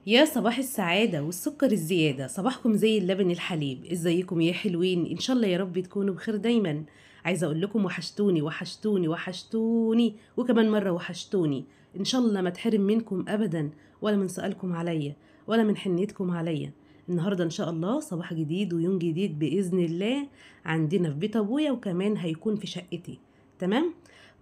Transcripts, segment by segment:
يا صباح السعادة والسكر الزيادة، صباحكم زي اللبن الحليب. ازيكم يا حلوين؟ ان شاء الله يا رب تكونوا بخير دايما. عايزة اقول لكم وحشتوني وحشتوني وحشتوني وكمان مرة وحشتوني. ان شاء الله ما تحرم منكم ابدا، ولا من سؤالكم عليا، ولا من حنيتكم عليا. النهاردة ان شاء الله صباح جديد ويوم جديد بإذن الله، عندنا في بيت ابويا وكمان هيكون في شقتي. تمام.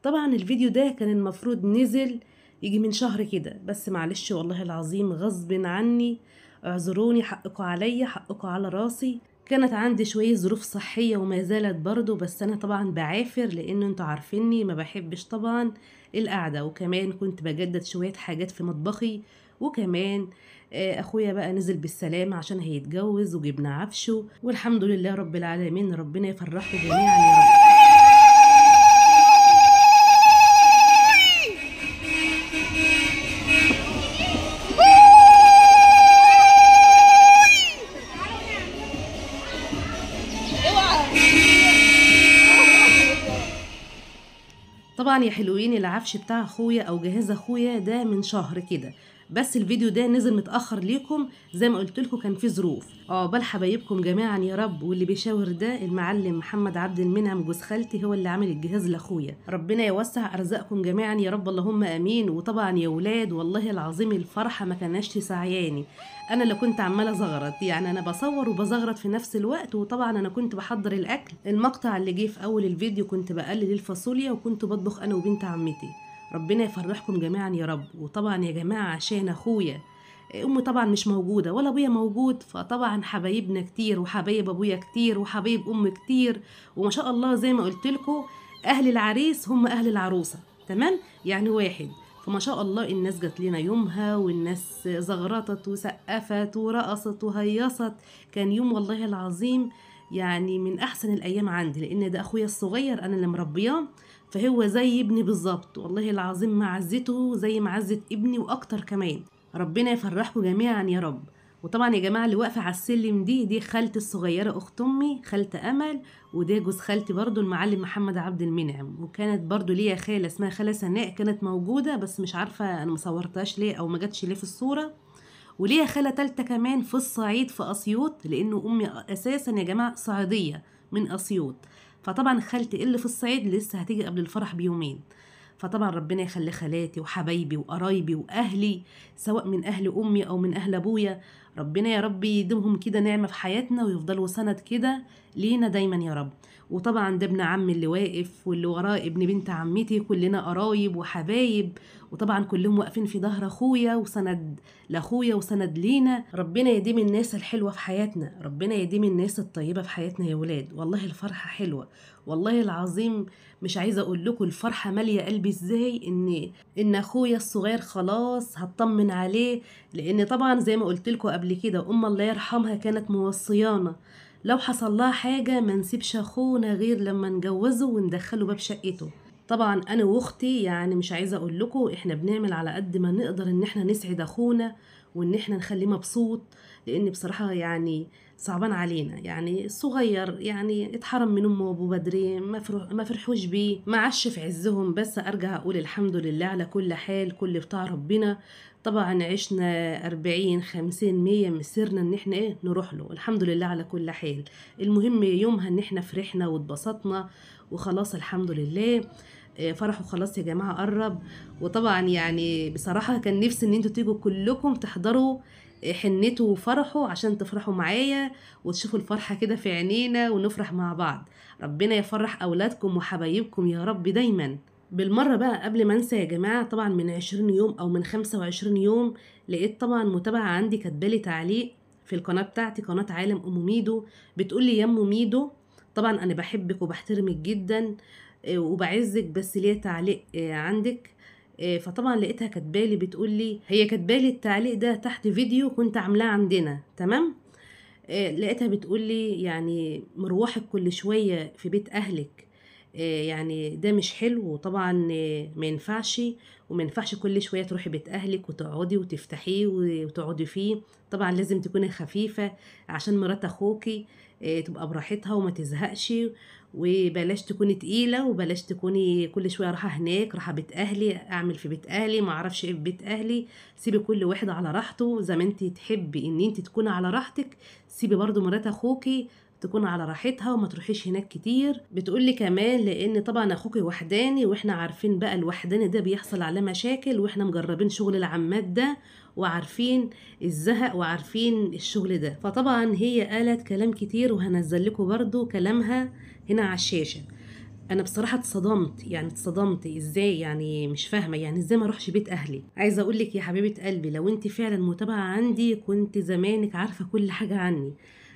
طبعا الفيديو ده كان المفروض نزل يجي من شهر كده، بس معلش والله العظيم غصب عني. اعذروني، حقكوا عليا، حقكوا على راسي. كانت عندي شوية ظروف صحية وما زالت برضو، بس أنا طبعا بعافر لأن انتوا عارفيني ما بحبش طبعا القعدة، وكمان كنت بجدد شوية حاجات في مطبخي. وكمان أخويا بقى نزل بالسلامة عشان هيتجوز وجبنا عفشه، والحمد لله رب العالمين. ربنا يفرحكم جميعا يا رب. طبعا يا حلوين، العفش بتاع اخويا او جهاز اخويا ده من شهر كده، بس الفيديو ده نزل متاخر ليكم زي ما قلت لكم، كان في ظروف. عقبال حبايبكم جميعا يا رب. واللي بيشاور ده المعلم محمد عبد المنعم جوز خالتي، هو اللي عامل الجهاز لاخويا. ربنا يوسع ارزاقكم جميعا يا رب، اللهم امين. وطبعا يا ولاد والله العظيم الفرحه ما كانش تسعياني. انا اللي كنت عماله زغرط، يعني انا بصور وبزغرط في نفس الوقت. وطبعا انا كنت بحضر الاكل. المقطع اللي جه في اول الفيديو كنت بقلل الفاصوليا وكنت بطبخ انا وبنت عمتي. ربنا يفرحكم جميعا يا رب. وطبعا يا جماعه عشان اخويا، امي طبعا مش موجوده ولا ابويا موجود، فطبعا حبايبنا كتير وحبايب ابويا كتير وحبايب امي كتير. وما شاء الله زي ما قلت لكم، اهل العريس هم اهل العروسه. تمام، يعني واحد. فما شاء الله الناس جات لنا يومها، والناس زغرطت وسقفت ورقصت وهيصت. كان يوم والله العظيم يعني من احسن الايام عندي، لان ده اخويا الصغير انا اللي مربياه، فهو زي ابني بالظبط. والله العظيم معزته زي معزة ابني واكتر كمان. ربنا يفرحكم جميعا يا رب. وطبعا يا جماعه اللي واقفه على السلم دي خالتي الصغيره، اخت امي، خالته امل. وده جوز خالتي برضو المعلم محمد عبد المنعم. وكانت برضو ليا خاله اسمها خاله سناء، كانت موجوده بس مش عارفه انا مصورتهاش ليه او ما جاتش ليه في الصوره. وليا خاله تالته كمان في الصعيد في اسيوط، لانه امي اساسا يا جماعه صعيديه من اسيوط. فطبعا خالتي اللي في الصعيد لسه هتيجي قبل الفرح بيومين. فطبعا ربنا يخلي خالاتي وحبايبي وقرايبي واهلي، سواء من اهل امي او من اهل ابويا. ربنا يا رب يديمهم كده نعمه في حياتنا ويفضلوا سند كده لينا دايما يا رب. وطبعا ده ابن عمي اللي واقف، واللي وراه ابن بنت عمتي، كلنا قرايب وحبايب. وطبعا كلهم واقفين في ظهر اخويا وسند لاخويا وسند لينا. ربنا يديم الناس الحلوه في حياتنا، ربنا يديم الناس الطيبه في حياتنا يا ولاد. والله الفرحه حلوه والله العظيم. مش عايزه اقول لكم الفرحه ماليه قلبي ازاي، ان اخويا الصغير خلاص هطمن عليه. لان طبعا زي ما قلت لكم قبل كده، الله يرحمها كانت موصيانا لو حصل لها حاجه ما نسيبش اخونا غير لما نجوزه وندخله باب شقته. طبعا انا واختي يعني مش عايزه اقول لكم احنا بنعمل على قد ما نقدر ان احنا نسعد اخونا وان احنا نخليه مبسوط. لان بصراحه يعني صعبان علينا، يعني صغير، يعني اتحرم من امه وابوه بدري، ما فرحوش بيه، ما عاش في عزهم. بس ارجع اقول الحمد لله على كل حال، كل بتاع ربنا. طبعا عشنا 40 50 100 مسيرنا ان احنا نروح له، الحمد لله على كل حال. المهم يومها ان احنا فرحنا واتبسطنا وخلاص الحمد لله. فرحوا خلاص يا جماعة قرب. وطبعا يعني بصراحة كان نفسي ان انتوا تيجوا كلكم تحضروا حنته وفرحوا عشان تفرحوا معايا وتشوفوا الفرحة كده في عينينا ونفرح مع بعض. ربنا يفرح أولادكم وحبايبكم يا رب دايما. بالمرة بقى قبل ما انسى يا جماعة، طبعا من 20 يوم او من 25 يوم لقيت طبعا متابعة عندي كاتبالي تعليق في القناة بتاعتي، قناة عالم ام ميدو. بتقولي يا ام ميدو، طبعا انا بحبك وبحترمك جدا وبعزك، بس ليه تعليق عندك. فطبعا لقيتها كاتبالي بتقولي، هي كاتبالي التعليق ده تحت فيديو كنت عاملاه عندنا. تمام. لقيتها بتقولي يعني مروحك كل شوية في بيت أهلك، يعني ده مش حلو، وطبعا ما ينفعش. وما ينفعش كل شويه تروحي بيت اهلك وتقعدي وتفتحيه وتقعدي فيه. طبعا لازم تكوني خفيفه عشان مرات اخوكي تبقى براحتها وما تزهقش. وبلاش تكوني تقيله، وبلاش تكوني كل شويه رايحه هناك، رايحه بيت اهلي، اعمل في بيت اهلي، ما اعرفش ايه في بيت اهلي. سيبي كل واحد على راحته، زي ما انت تحبي ان انت تكوني على راحتك، سيبي برضو مرات اخوكي تكون على راحتها وما تروحيش هناك كتير. بتقولي كمان لان طبعا اخوكي وحداني، واحنا عارفين بقى الوحداني ده بيحصل عليه مشاكل، واحنا مجربين شغل العمات ده وعارفين الزهق وعارفين الشغل ده. فطبعا هي قالت كلام كتير وهنزل لكم برضو كلامها هنا على الشاشة. انا بصراحه اتصدمت، يعني اتصدمت ازاي، يعني مش فاهمه يعني ازاي ما اروحش بيت اهلي. عايزه اقول لك يا حبيبه قلبي، لو انت فعلا متابعه عندي كنت زمانك عارفه كل حاجه عني.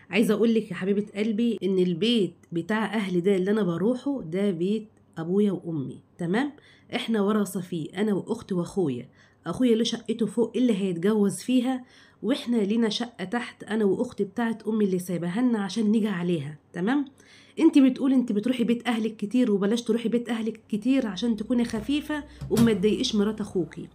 عايزه اقول لك يا حبيبه قلبي ان البيت بتاع اهلي ده اللي انا بروحه ده بيت ابويا وامي، تمام؟ احنا ورثه فيه انا واختي واخويا. اخويا له شقته فوق اللي هيتجوز فيها، واحنا لينا شقه تحت انا واختي بتاعت امي اللي سايباها لنا عشان نيجي عليها، تمام؟ انت بتقول انت بتروحي بيت اهلك كتير، وبلاش تروحي بيت اهلك كتير عشان تكوني خفيفه وما تضايقيش مرات اخوكي.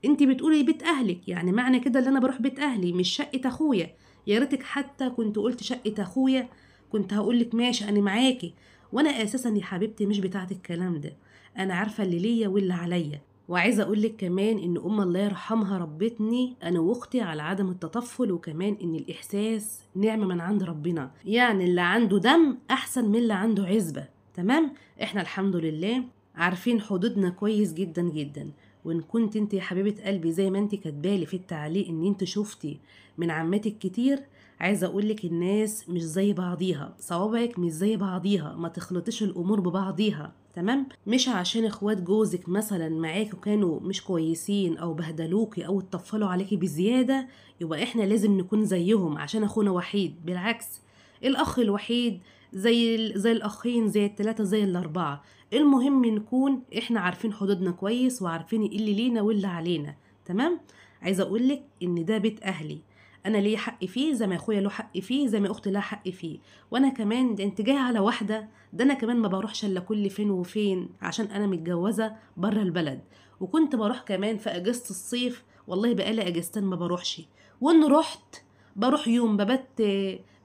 انت بتقولي بيت اهلك، يعني معنى كده اللي انا بروح بيت اهلي مش شقه اخويا. يا ريتك حتى كنت قلت شقه اخويا، كنت هقولك ماشي انا معاكي. وانا اساسا يا حبيبتي مش بتاعت الكلام ده، انا عارفه اللي ليا واللي عليا. وعايزه اقولك كمان ان الله يرحمها ربتني انا واختي على عدم التطفل، وكمان ان الاحساس نعمه من عند ربنا، يعني اللي عنده دم احسن من اللي عنده عزبه، تمام؟ احنا الحمد لله عارفين حدودنا كويس جدا جدا. وان كنت انت يا حبيبه قلبي زي ما انت كاتبالي في التعليق ان انت شفتي من عماتك كتير، عايزه اقولك الناس مش زي بعضيها، صوابعك مش زي بعضيها، ما تخلطيش الامور ببعضيها، تمام؟ مش عشان اخوات جوزك مثلا معاكي وكانوا مش كويسين او بهدلوكي او اتطفلوا عليكي بزياده يبقى احنا لازم نكون زيهم عشان اخونا وحيد. بالعكس، الاخ الوحيد زي الاخين، زي الثلاثه، زي الاربعه. المهم نكون احنا عارفين حدودنا كويس وعارفين ايه اللي لينا واللي علينا، تمام؟ عايزه اقولك ان ده بيت اهلي، انا ليا حق فيه زي ما اخويا له حق فيه، زي ما اختي لها حق فيه. وانا كمان ده انت جايه على واحده، ده انا كمان ما بروحش الا كل فين وفين عشان انا متجوزه بره البلد. وكنت بروح كمان في اجازه الصيف، والله بقالي اجازتين ما بروحش. وان رحت بروح يوم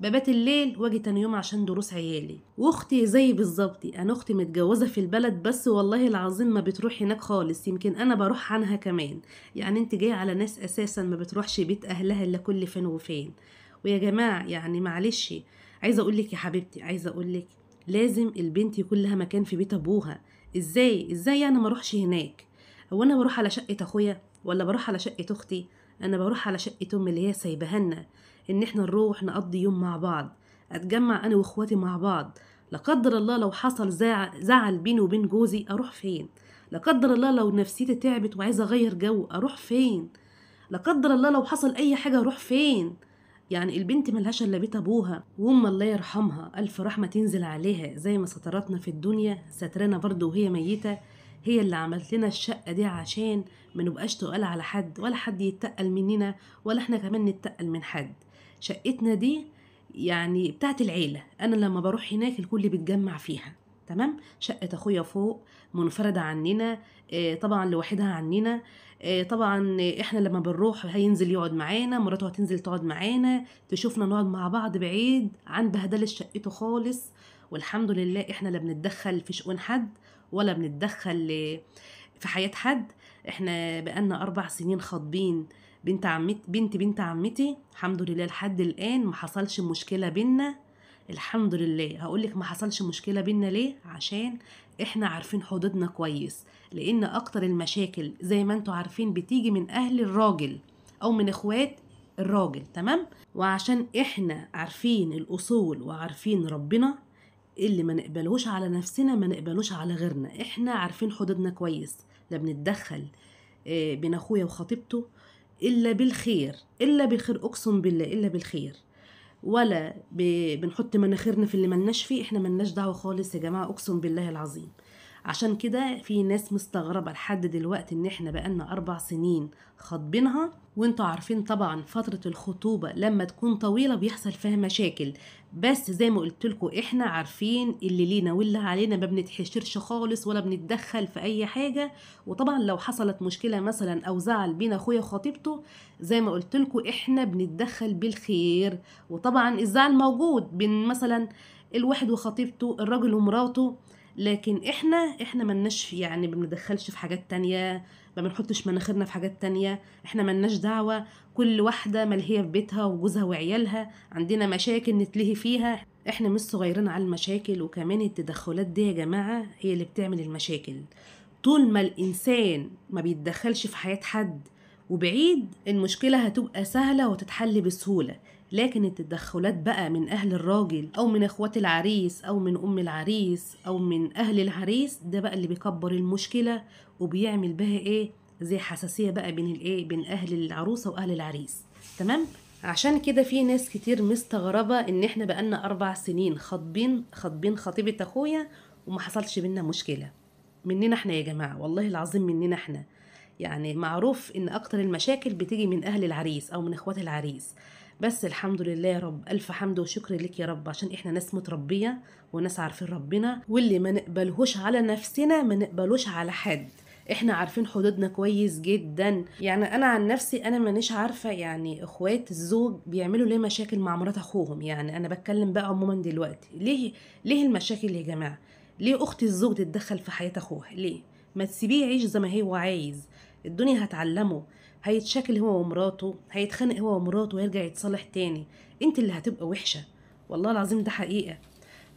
ببات الليل واجي تاني يوم عشان دروس عيالي. واختي زي بالظبط، انا اختي متجوزه في البلد بس والله العظيم ما بتروح هناك خالص، يمكن انا بروح عنها كمان. يعني انت جايه على ناس اساسا ما بتروحش بيت اهلها الا كل فين وفين. ويا جماعه يعني معلش، عايزه اقول لك يا حبيبتي، عايزه اقول لك لازم البنت يكون لها مكان في بيت ابوها. ازاي انا ما اروحش هناك؟ هو انا بروح على شقه اخويا ولا بروح على شقه اختي؟ انا بروح على شقه امي اللي هي سايبهالنا ان احنا نروح نقضي يوم مع بعض، اتجمع انا واخواتي مع بعض. لا قدر الله لو حصل زعل بيني وبين جوزي اروح فين؟ لا قدر الله لو نفسيتي تعبت وعايزه اغير جو اروح فين؟ لا قدر الله لو حصل اي حاجه اروح فين؟ يعني البنت ملهاش الا بيت ابوها. وام الله يرحمها الف رحمه تنزل عليها، زي ما سترتنا في الدنيا سترنا برضو وهي ميته. هي اللي عملت لنا الشقه دي عشان ما نبقاش تقال على حد، ولا حد يتقل مننا ولا احنا كمان نتقل من حد. شقتنا دي يعني بتاعت العيله، انا لما بروح هناك الكل بيتجمع فيها، تمام؟ شقه اخويا فوق منفرده عننا، طبعا لوحدها عننا. طبعا احنا لما بنروح هينزل يقعد معانا، مراته هتنزل تقعد معانا، تشوفنا نقعد مع بعض بعيد عن بهدله شقته خالص. والحمد لله احنا لا بنتدخل في شؤون حد ولا بنتدخل في حياة حد. احنا بقالنا 4 سنين خاطبين بنت عمتي، الحمد لله لحد الآن ما حصلش مشكلة بينا. الحمد لله. هقولك ما حصلش مشكلة بينا ليه؟ عشان احنا عارفين حدودنا كويس، لان اكتر المشاكل زي ما انتوا عارفين بتيجي من اهل الراجل او من اخوات الراجل، تمام؟ وعشان احنا عارفين الاصول وعارفين ربنا، اللي ما نقبلوش على نفسنا ما نقبلوش على غيرنا. احنا عارفين حدودنا كويس، لا بنتدخل بين اخويا وخطيبته الا بالخير، الا بالخير، اقسم بالله الا بالخير. ولا بنحط مناخيرنا في اللي ملناش فيه، احنا ملناش دعوه خالص يا جماعه، اقسم بالله العظيم. عشان كده في ناس مستغربة لحد دلوقتي ان احنا بقالنا 4 سنين خاطبينها، وانتوا عارفين طبعا فترة الخطوبة لما تكون طويلة بيحصل فيها مشاكل. بس زي ما قلتلكوا احنا عارفين اللي لينا واللي علينا، ما بنتحشرش خالص ولا بنتدخل في اي حاجة. وطبعا لو حصلت مشكلة مثلا او زعل بين اخويا وخطيبته، زي ما قلتلكوا احنا بنتدخل بالخير. وطبعا الزعل موجود بين مثلا الواحد وخطيبته، الراجل ومراته، لكن احنا ملناش يعني ما بندخلش في حاجات تانية، ما بنحطش مناخيرنا في حاجات تانية، احنا ملناش دعوة. كل واحدة ملهية في بيتها وجوزها وعيالها، عندنا مشاكل نتلهي فيها، احنا مش صغيرين على المشاكل. وكمان التدخلات دي يا جماعة هي اللي بتعمل المشاكل. طول ما الإنسان ما بيتدخلش في حياة حد وبعيد، المشكلة هتبقى سهلة وتتحل بسهولة. لكن التدخلات بقى من أهل الراجل أو من أخوات العريس أو من أم العريس أو من أهل العريس، ده بقى اللي بيكبر المشكلة وبيعمل بها إيه، زي حساسية بقى بين الإيه، بين أهل العروسة وأهل العريس. تمام. عشان كده في ناس كتير مستغربة إن إحنا بقالنا 4 سنين خاطبين خطيبة أخويا وما حصلش بينا مشكلة. مننا احنا يا جماعة، والله العظيم مننا احنا. يعني معروف ان اكتر المشاكل بتيجي من اهل العريس او من اخوات العريس. بس الحمد لله يا رب، الف حمد وشكر لك يا رب، عشان احنا ناس متربية وناس عارفين ربنا، واللي ما نقبلهوش على نفسنا ما نقبلوش على حد. احنا عارفين حدودنا كويس جدا. يعني انا عن نفسي انا مانيش عارفة يعني اخوات الزوج بيعملوا ليه مشاكل مع مرات اخوهم. يعني انا بتكلم بقى عموما دلوقتي، ليه المشاكل يا جماعة؟ ليه اخت الزوج تتدخل في حياة اخوها؟ ليه ما تسيبيه يعيش زي ما هو عايز؟ الدنيا هتعلمه، هيتشكل هو ومراته، هيتخانق هو ومراته ويرجع يتصالح تاني. انت اللي هتبقى وحشة، والله العظيم ده حقيقة.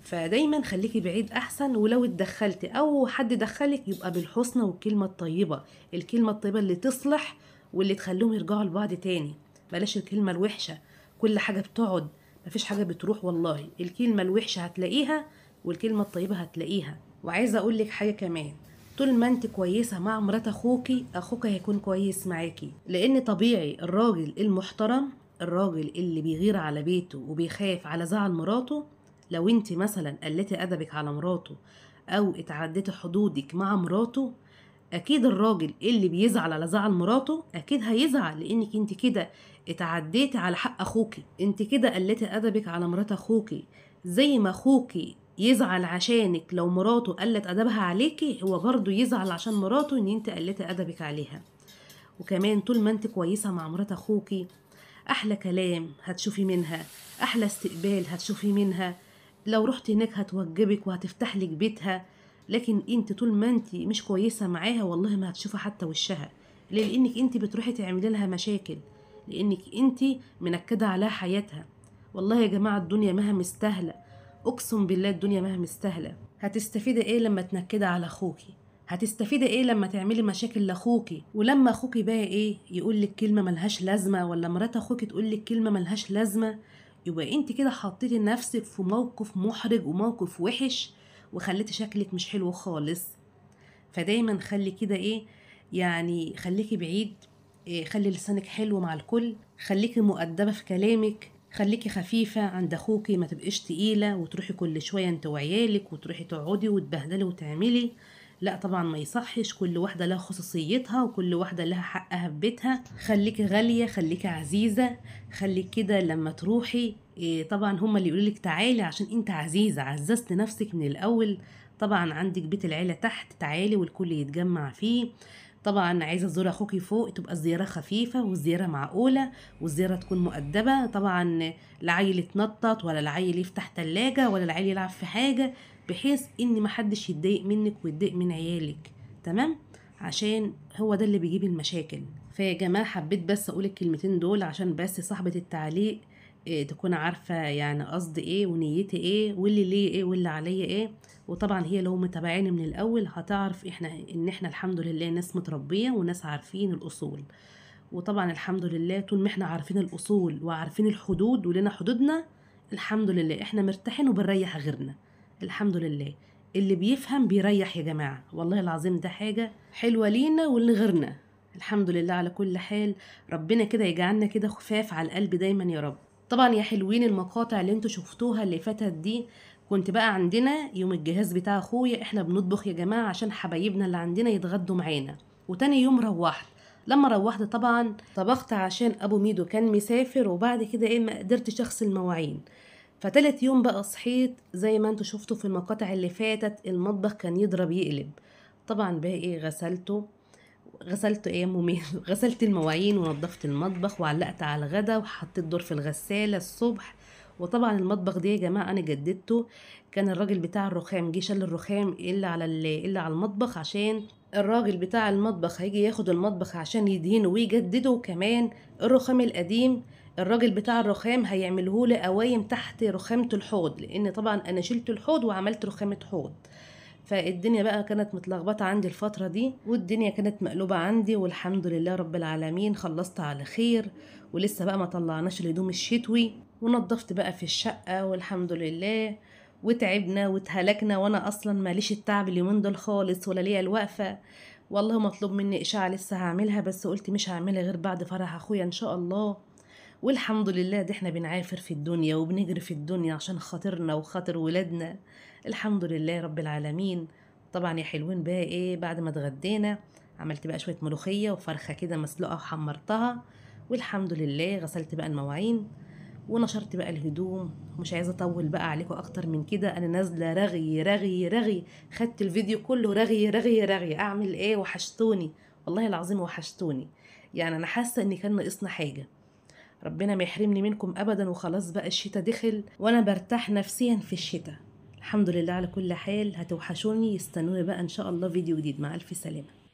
فدايما خليكي بعيد احسن، ولو اتدخلتي او حد دخلك يبقى بالحسنى والكلمة الطيبة، الكلمة الطيبة اللي تصلح واللي تخليهم يرجعوا لبعض تاني. بلاش الكلمة الوحشة، كل حاجة بتقعد، مفيش حاجة بتروح. والله الكلمة الوحشة هتلاقيها والكلمة الطيبة هتلاقيها. وعايزة اقول لك حاجة كمان، طول ما انت كويسة مع مرات اخوك هيكون كويس معاكي. لان طبيعي الراجل المحترم، الراجل اللي بيغير على بيته وبيخاف على زعل مراته، لو انت مثلا قلتي ادبك على مراته او اتعديتي حدودك مع مراته، اكيد الراجل اللي بيزعل على زعل مراته اكيد هيزعل، لانك انت كده اتعديتي على حق اخوكي، انت كده قلتي ادبك على مرات اخوكي. زي ما اخوكي يزعل عشانك لو مراته قلت ادبها عليكي، هو برضو يزعل عشان مراته ان انت قلتي ادبك عليها. وكمان طول ما انت كويسة مع مرات اخوكي، احلى كلام هتشوفي منها، احلى استقبال هتشوفي منها، لو رحت هناك هتوجبك وهتفتح لك بيتها. لكن انت طول ما انت مش كويسة معاها والله ما هتشوفي حتى وشها. ليه؟ لانك انت بتروحي تعملي لها مشاكل، لانك انت منكدة عليها حياتها. والله يا جماعة الدنيا مها مستاهلة، اقسم بالله الدنيا مها مستاهلة. هتستفيدي ايه لما تنكدي على اخوكي؟ هتستفيدي ايه لما تعملي مشاكل لاخوكي؟ ولما اخوكي بقى ايه يقول لك كلمه ملهاش لازمه، ولا مرات اخوكي تقول لك كلمه ملهاش لازمه، يبقى انت كده حطيتي نفسك في موقف محرج وموقف وحش، وخليتي شكلك مش حلو خالص. فدايما خلي كده ايه، يعني خليكي بعيد، إيه، خلي لسانك حلو مع الكل، خليكي مؤدبه في كلامك، خليكي خفيفه عند اخوكي، ما تبقيش تقيله وتروحي كل شويه انت وعيالك وتروحي تقعدي وتبهدلي وتعملي. لا طبعا ما يصحش، كل واحده لها خصوصيتها وكل واحده لها حقها في بيتها. خليكي غاليه، خليكي عزيزه، خليك كده لما تروحي إيه، طبعا هما اللي يقولوا لك تعالي عشان انت عزيزه، عززت نفسك من الاول. طبعا عندك بيت العيله تحت، تعالي والكل يتجمع فيه. طبعا عايزه تزوري اخوكي فوق، تبقى الزياره خفيفه والزياره معقوله والزياره تكون مؤدبه. طبعا لا عيل يتنطط ولا العيل يفتح تلاجة ولا العيل يلعب في حاجه، بحيث ان محدش يتضايق منك ويتضايق من عيالك. تمام؟ عشان هو ده اللي بيجيب المشاكل. فيا جماعه حبيت بس اقول الكلمتين دول عشان بس صاحبه التعليق إيه تكون عارفه يعني قصدي ايه ونيتي ايه واللي ليه ايه واللي عليا ايه. وطبعا هي لو متابعاني من الاول هتعرف ان احنا الحمد لله ناس متربيه وناس عارفين الاصول. وطبعا الحمد لله طول ما احنا عارفين الاصول وعارفين الحدود ولنا حدودنا، الحمد لله احنا مرتاحين وبنريح غيرنا. الحمد لله اللي بيفهم بيريح يا جماعه، والله العظيم ده حاجه حلوه لينا ولغيرنا. الحمد لله على كل حال. ربنا كده يجعلنا كده خفاف على القلب دايما يا رب. طبعا يا حلوين المقاطع اللي انتوا شفتوها اللي فاتت دي كنت بقى عندنا يوم الجهاز بتاع اخويا احنا بنطبخ يا جماعه عشان حبايبنا اللي عندنا يتغدوا معانا. وتاني يوم روحت، لما روحت طبعا طبخت عشان ابو ميدو كان مسافر، وبعد كده ايه ما قدرتش اغسل مواعين. فتالت يوم بقى صحيت زي ما انتوا شفتوا في المقاطع اللي فاتت، المطبخ كان يضرب يقلب. طبعا بقى ايه غسلت ايه يا أم ميدو غسلت المواعين ونظفت المطبخ وعلقت على الغدا وحطيت دور في الغسالة الصبح. وطبعا المطبخ ده يا جماعة انا جددته. كان الراجل بتاع الرخام جه شال الرخام الا على المطبخ، عشان الراجل بتاع المطبخ هيجي ياخد المطبخ عشان يدهنه ويجدده. وكمان الرخام القديم الراجل بتاع الرخام هيعمله لي قوايم تحت رخامة الحوض، لان طبعا انا شلت الحوض وعملت رخامة حوض. فالدنيا بقى كانت متلخبطة عندي الفترة دي، والدنيا كانت مقلوبة عندي، والحمد لله رب العالمين خلصت على خير. ولسه بقى ما طلعناش الهدوم الشتوي، ونضفت بقى في الشقة والحمد لله. وتعبنا واتهلكنا، وانا اصلا ماليش التعب اليومين دول خالص ولا ليا الوقفة. والله مطلوب مني اشاعة لسه هعملها، بس قلت مش هعملها غير بعد فرح اخويا ان شاء الله. والحمد لله ده احنا بنعافر في الدنيا وبنجري في الدنيا عشان خاطرنا وخاطر ولادنا. الحمد لله رب العالمين. طبعا يا حلوين بقى ايه، بعد ما اتغدينا عملت بقى شوية ملوخية وفرخة كده مسلوقة وحمرتها. والحمد لله غسلت بقى المواعين ونشرت بقى الهدوم. مش عايزة اطول بقى عليكم اكتر من كده، انا نازلة رغي رغي رغي. خدت الفيديو كله رغي رغي رغي. اعمل ايه، وحشتوني والله العظيم وحشتوني. يعني انا حاسة ان كان ناقصنا حاجة. ربنا ما يحرمني منكم ابدا. وخلاص بقى الشتاء دخل وانا برتاح نفسيا في الشتاء. الحمد لله على كل حال. هتوحشوني، استنوني بقى ان شاء الله فيديو جديد. مع الف سلامة.